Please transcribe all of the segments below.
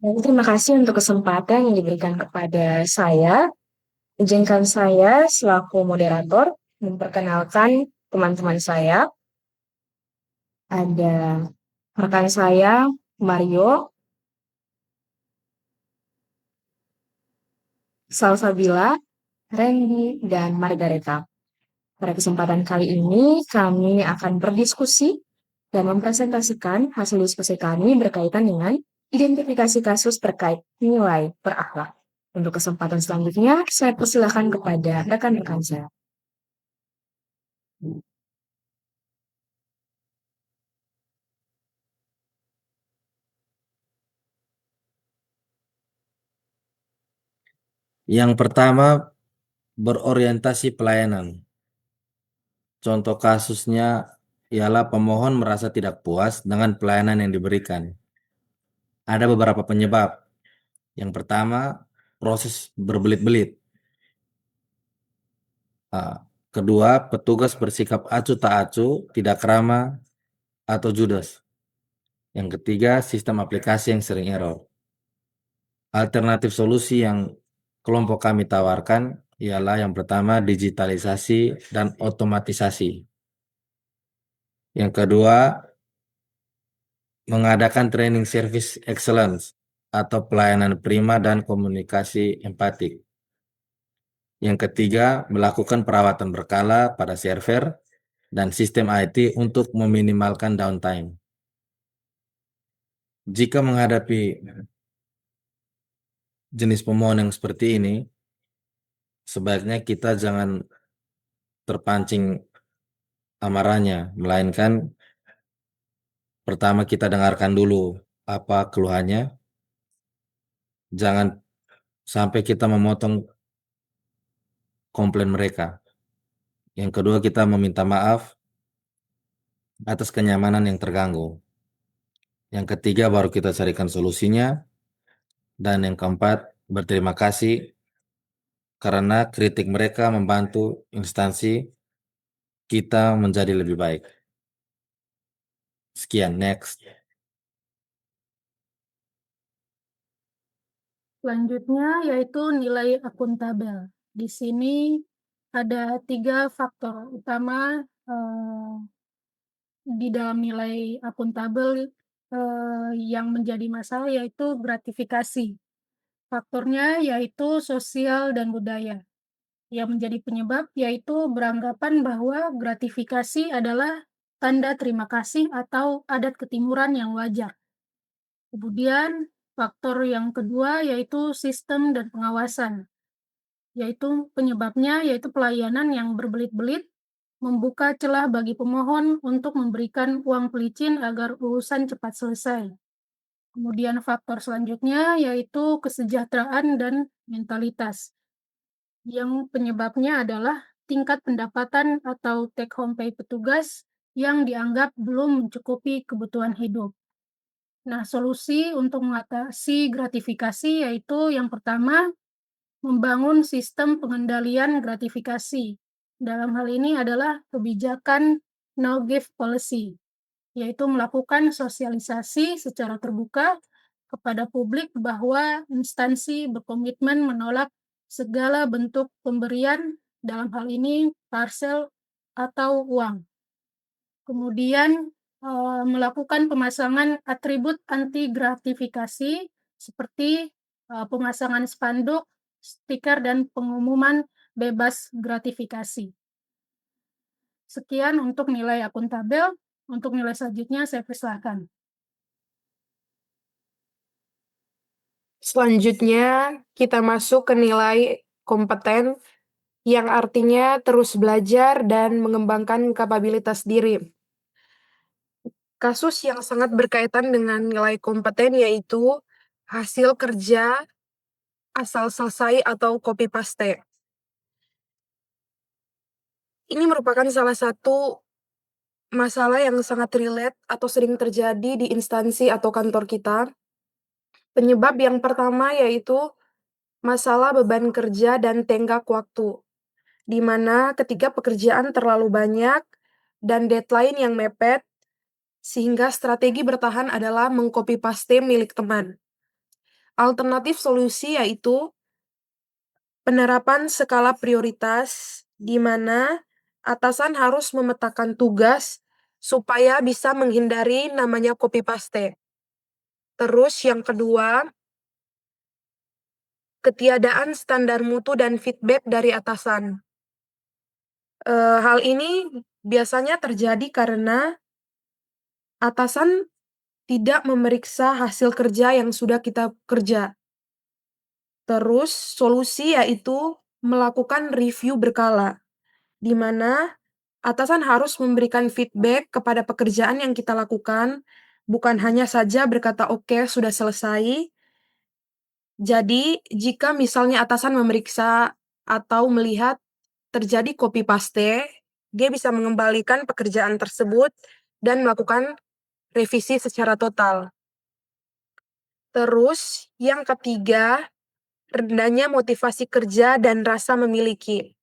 Terima kasih untuk kesempatan yang diberikan kepada saya. Izinkan saya selaku moderator memperkenalkan teman-teman saya. Ada rekan saya, Mario, Salsabila, Randy, dan Margareta. Pada kesempatan kali ini, kami akan berdiskusi dan mempresentasikan hasil diskusi kami berkaitan dengan identifikasi kasus terkait nilai berakhlak. Untuk kesempatan selanjutnya, saya persilakan kepada rekan-rekan saya. Yang pertama, berorientasi pelayanan. Contoh kasusnya ialah pemohon merasa tidak puas dengan pelayanan yang diberikan. Ada beberapa penyebab. Yang pertama, proses berbelit-belit. Kedua, petugas bersikap acuh tak acuh, tidak ramah, atau judes. Yang ketiga, sistem aplikasi yang sering error. Alternatif solusi yang kelompok kami tawarkan ialah yang pertama, digitalisasi dan otomatisasi. Yang kedua, mengadakan training service excellence atau pelayanan prima dan komunikasi empatik. Yang ketiga, melakukan perawatan berkala pada server dan sistem IT untuk meminimalkan downtime. Jika menghadapi jenis pemohon yang seperti ini, sebaiknya kita jangan terpancing amarahnya, melainkan pertama kita dengarkan dulu apa keluhannya, jangan sampai kita memotong komplain mereka. Yang kedua, kita meminta maaf atas kenyamanan yang terganggu. Yang ketiga, baru kita carikan solusinya. Dan yang keempat, berterima kasih karena kritik mereka membantu instansi kita menjadi lebih baik. Sekian, next. Selanjutnya yaitu nilai akuntabel. Di sini ada 3 faktor utama di dalam nilai akuntabel yang menjadi masalah, yaitu gratifikasi. Faktornya yaitu sosial dan budaya. Yang menjadi penyebab yaitu beranggapan bahwa gratifikasi adalah tanda terima kasih atau adat ketimuran yang wajar. Kemudian faktor yang kedua yaitu sistem dan pengawasan, yaitu penyebabnya yaitu pelayanan yang berbelit-belit membuka celah bagi pemohon untuk memberikan uang pelicin agar urusan cepat selesai. Kemudian faktor selanjutnya yaitu kesejahteraan dan mentalitas, yang penyebabnya adalah tingkat pendapatan atau take home pay petugas yang dianggap belum mencukupi kebutuhan hidup. Nah, solusi untuk mengatasi gratifikasi yaitu yang pertama, membangun sistem pengendalian gratifikasi. Dalam hal ini adalah kebijakan no give policy, yaitu melakukan sosialisasi secara terbuka kepada publik bahwa instansi berkomitmen menolak segala bentuk pemberian, dalam hal ini parsel atau uang. Kemudian melakukan pemasangan atribut anti gratifikasi seperti pemasangan spanduk, stiker, dan pengumuman bebas gratifikasi. Sekian untuk nilai akuntabel. Untuk nilai selanjutnya saya persilahkan. Selanjutnya, kita masuk ke nilai kompeten, yang artinya terus belajar dan mengembangkan kapabilitas diri. Kasus yang sangat berkaitan dengan nilai kompeten yaitu hasil kerja asal selesai atau copy paste. Ini merupakan salah satu masalah yang sangat relate atau sering terjadi di instansi atau kantor kita. Penyebab yang pertama yaitu masalah beban kerja dan tenggat waktu, di mana ketika pekerjaan terlalu banyak dan deadline yang mepet, sehingga strategi bertahan adalah mengcopy paste milik teman. Alternatif solusi yaitu penerapan skala prioritas, di mana atasan harus memetakan tugas supaya bisa menghindari namanya copy paste. Terus yang kedua, ketiadaan standar mutu dan feedback dari atasan. Hal ini biasanya terjadi karena atasan tidak memeriksa hasil kerja yang sudah kita kerja. Terus solusi yaitu melakukan review berkala, di mana atasan harus memberikan feedback kepada pekerjaan yang kita lakukan, bukan hanya saja berkata oke, sudah selesai. Jadi, jika misalnya atasan memeriksa atau melihat terjadi copy paste, dia bisa mengembalikan pekerjaan tersebut dan melakukan revisi secara total. Terus, yang ketiga, rendahnya motivasi kerja dan rasa memiliki,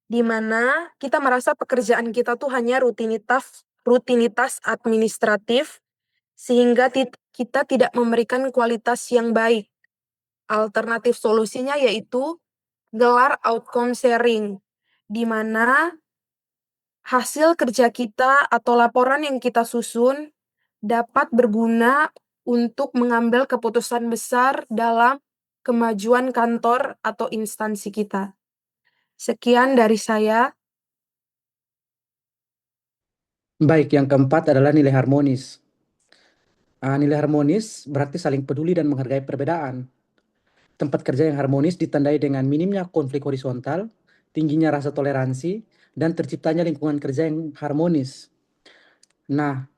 di mana kita merasa pekerjaan kita tuh hanya rutinitas administratif, sehingga kita tidak memberikan kualitas yang baik. Alternatif solusinya yaitu gelar outcome sharing, di mana hasil kerja kita atau laporan yang kita susun dapat berguna untuk mengambil keputusan besar dalam kemajuan kantor atau instansi kita. Sekian dari saya. Baik, yang keempat adalah nilai harmonis. Nilai harmonis berarti saling peduli dan menghargai perbedaan. Tempat kerja yang harmonis ditandai dengan minimnya konflik horizontal, tingginya rasa toleransi, dan terciptanya lingkungan kerja yang harmonis. Nah,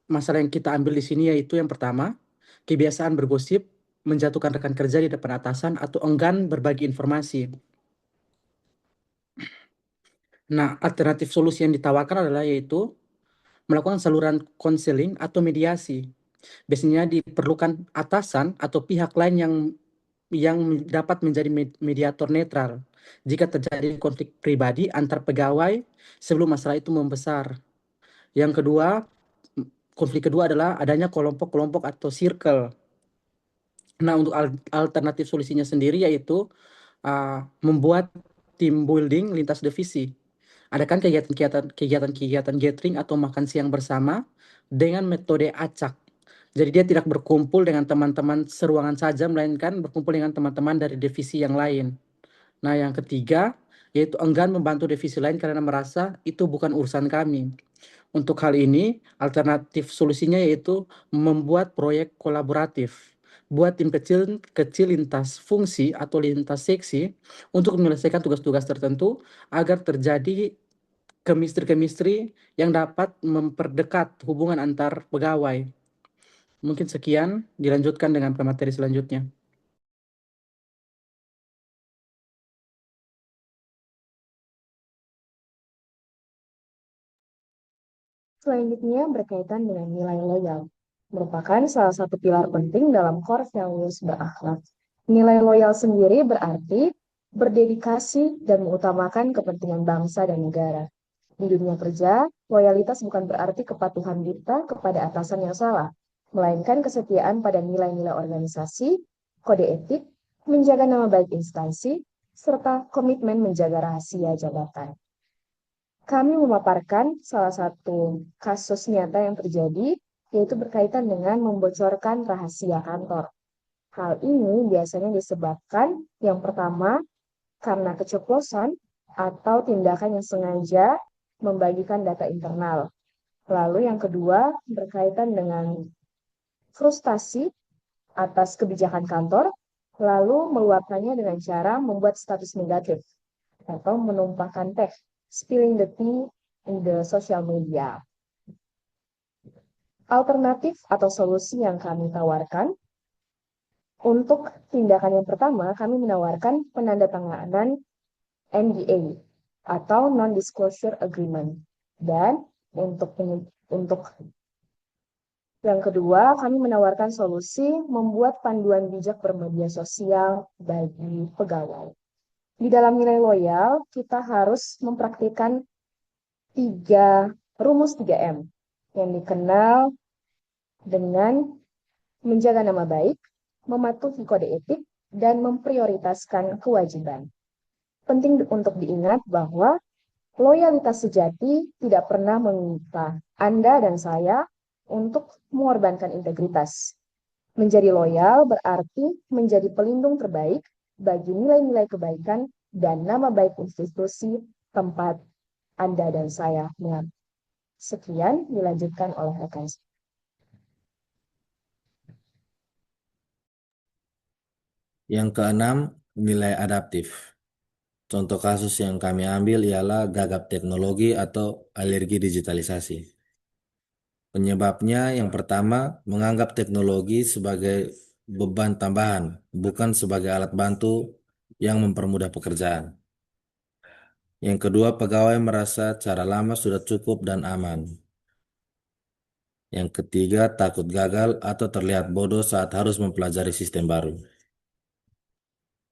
masalah yang kita ambil di sini yaitu yang pertama, kebiasaan bergosip, menjatuhkan rekan kerja di depan atasan, atau enggan berbagi informasi. Nah, alternatif solusi yang ditawarkan adalah yaitu melakukan saluran konseling atau mediasi. Biasanya diperlukan atasan atau pihak lain yang dapat menjadi mediator netral jika terjadi konflik pribadi antar pegawai sebelum masalah itu membesar. Yang kedua, konflik kedua adalah adanya kelompok-kelompok atau circle. Nah, untuk alternatif solusinya sendiri yaitu membuat team building lintas divisi. Adakan kegiatan gathering atau makan siang bersama dengan metode acak. Jadi dia tidak berkumpul dengan teman-teman seruangan saja, melainkan berkumpul dengan teman-teman dari divisi yang lain. Nah, yang ketiga, yaitu enggan membantu divisi lain karena merasa itu bukan urusan kami. Untuk hal ini, alternatif solusinya yaitu membuat proyek kolaboratif. Buat tim kecil lintas fungsi atau lintas seksi untuk menyelesaikan tugas-tugas tertentu agar terjadi chemistry yang dapat memperdekat hubungan antar pegawai. Mungkin sekian, dilanjutkan dengan pemateri selanjutnya. Selanjutnya berkaitan dengan nilai loyal, merupakan salah satu pilar penting dalam core values berakhlak. Nilai loyal sendiri berarti berdedikasi dan mengutamakan kepentingan bangsa dan negara. Di dunia kerja, loyalitas bukan berarti kepatuhan kita kepada atasan yang salah, melainkan kesetiaan pada nilai-nilai organisasi, kode etik, menjaga nama baik instansi, serta komitmen menjaga rahasia jabatan. Kami memaparkan salah satu kasus nyata yang terjadi, yaitu berkaitan dengan membocorkan rahasia kantor. Hal ini biasanya disebabkan yang pertama karena keceplosan atau tindakan yang sengaja membagikan data internal. Lalu yang kedua berkaitan dengan frustasi atas kebijakan kantor, lalu meluapkannya dengan cara membuat status negatif atau menumpahkan teh, spilling the tea in the social media. Alternatif atau solusi yang kami tawarkan, untuk tindakan yang pertama, kami menawarkan penandatanganan NDA atau Non-Disclosure Agreement. Dan untuk yang kedua, kami menawarkan solusi membuat panduan bijak bermedia sosial bagi pegawai. Di dalam nilai loyal, kita harus mempraktikkan rumus 3M yang dikenal dengan menjaga nama baik, mematuhi kode etik, dan memprioritaskan kewajiban. Penting untuk diingat bahwa loyalitas sejati tidak pernah meminta Anda dan saya untuk mengorbankan integritas. Menjadi loyal berarti menjadi pelindung terbaik bagi nilai-nilai kebaikan dan nama baik institusi tempat Anda dan saya mengabdi. Sekian dilanjutkan oleh rekan. Yang keenam, nilai adaptif. Contoh kasus yang kami ambil ialah gagap teknologi atau alergi digitalisasi. Penyebabnya yang pertama, menganggap teknologi sebagai beban tambahan, bukan sebagai alat bantu yang mempermudah pekerjaan. Yang kedua, pegawai merasa cara lama sudah cukup dan aman. Yang ketiga, takut gagal atau terlihat bodoh saat harus mempelajari sistem baru.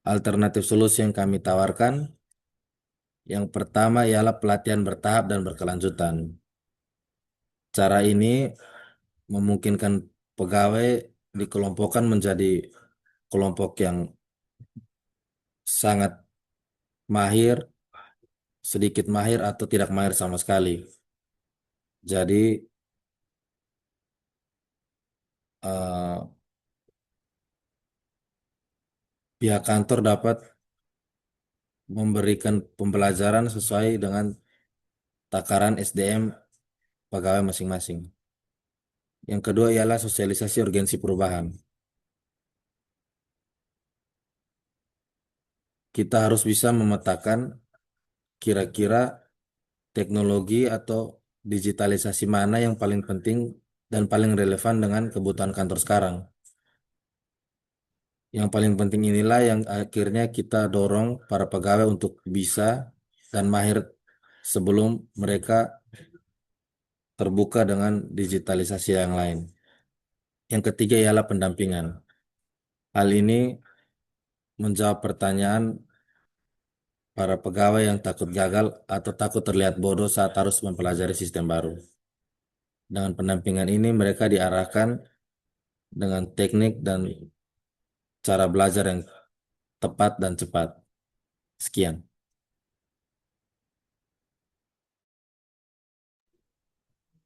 Alternatif solusi yang kami tawarkan, yang pertama ialah pelatihan bertahap dan berkelanjutan. Cara ini memungkinkan pegawai dikelompokkan menjadi kelompok yang sangat mahir, sedikit mahir, atau tidak mahir sama sekali. Jadi pihak kantor dapat memberikan pembelajaran sesuai dengan takaran SDM pegawai masing-masing. Yang kedua ialah sosialisasi urgensi perubahan. Kita harus bisa memetakan kira-kira teknologi atau digitalisasi mana yang paling penting dan paling relevan dengan kebutuhan kantor sekarang. Yang paling penting inilah yang akhirnya kita dorong para pegawai untuk bisa dan mahir sebelum mereka terbuka dengan digitalisasi yang lain. Yang ketiga ialah pendampingan. Hal ini menjawab pertanyaan para pegawai yang takut gagal atau takut terlihat bodoh saat harus mempelajari sistem baru. Dengan pendampingan ini mereka diarahkan dengan teknik dan cara belajar yang tepat dan cepat. Sekian.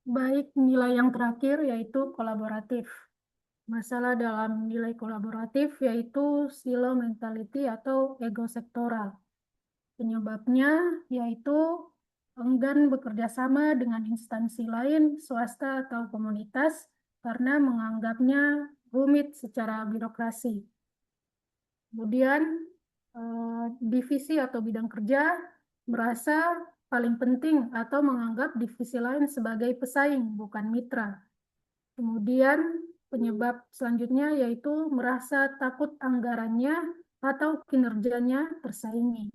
Baik, nilai yang terakhir yaitu kolaboratif. Masalah dalam nilai kolaboratif yaitu silo mentality atau ego sektoral. Penyebabnya yaitu enggan bekerja sama dengan instansi lain, swasta atau komunitas karena menganggapnya rumit secara birokrasi. Kemudian divisi atau bidang kerja merasa paling penting atau menganggap divisi lain sebagai pesaing, bukan mitra. Kemudian penyebab selanjutnya yaitu merasa takut anggarannya atau kinerjanya tersaingi.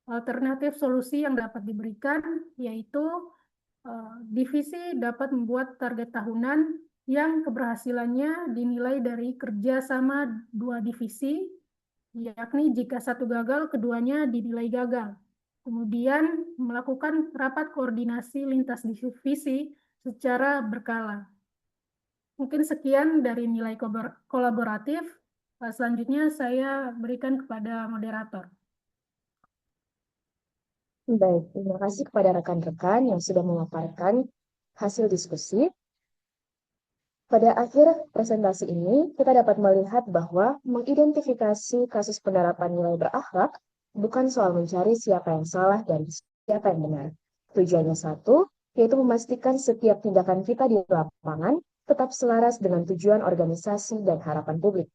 Alternatif solusi yang dapat diberikan yaitu divisi dapat membuat target tahunan yang keberhasilannya dinilai dari kerjasama dua divisi, yakni jika satu gagal, keduanya dinilai gagal. Kemudian melakukan rapat koordinasi lintas divisi secara berkala. Mungkin sekian dari nilai kolaboratif. Selanjutnya saya berikan kepada moderator. Baik, terima kasih kepada rekan-rekan yang sudah memaparkan hasil diskusi. Pada akhir presentasi ini, kita dapat melihat bahwa mengidentifikasi kasus penerapan nilai berakhlak bukan soal mencari siapa yang salah dan siapa yang benar. Tujuannya satu, yaitu memastikan setiap tindakan kita di lapangan tetap selaras dengan tujuan organisasi dan harapan publik.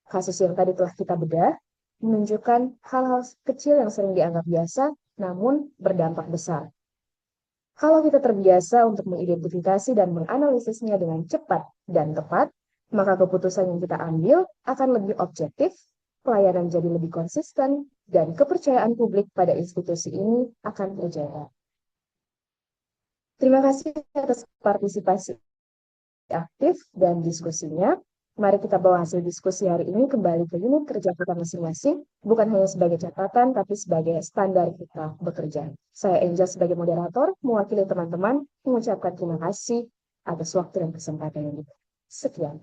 Kasus yang tadi telah kita bedah menunjukkan hal-hal kecil yang sering dianggap biasa, namun berdampak besar. Kalau kita terbiasa untuk mengidentifikasi dan menganalisisnya dengan cepat dan tepat, maka keputusan yang kita ambil akan lebih objektif, pelayanan jadi lebih konsisten, dan kepercayaan publik pada institusi ini akan terjaga. Terima kasih atas partisipasi aktif dan diskusinya. Mari kita bawa hasil diskusi hari ini kembali ke unit kerja kita masing-masing, bukan hanya sebagai catatan, tapi sebagai standar kita bekerja. Saya Angel sebagai moderator, mewakili teman-teman, mengucapkan terima kasih atas waktu dan kesempatan yang diberikan. Sekian.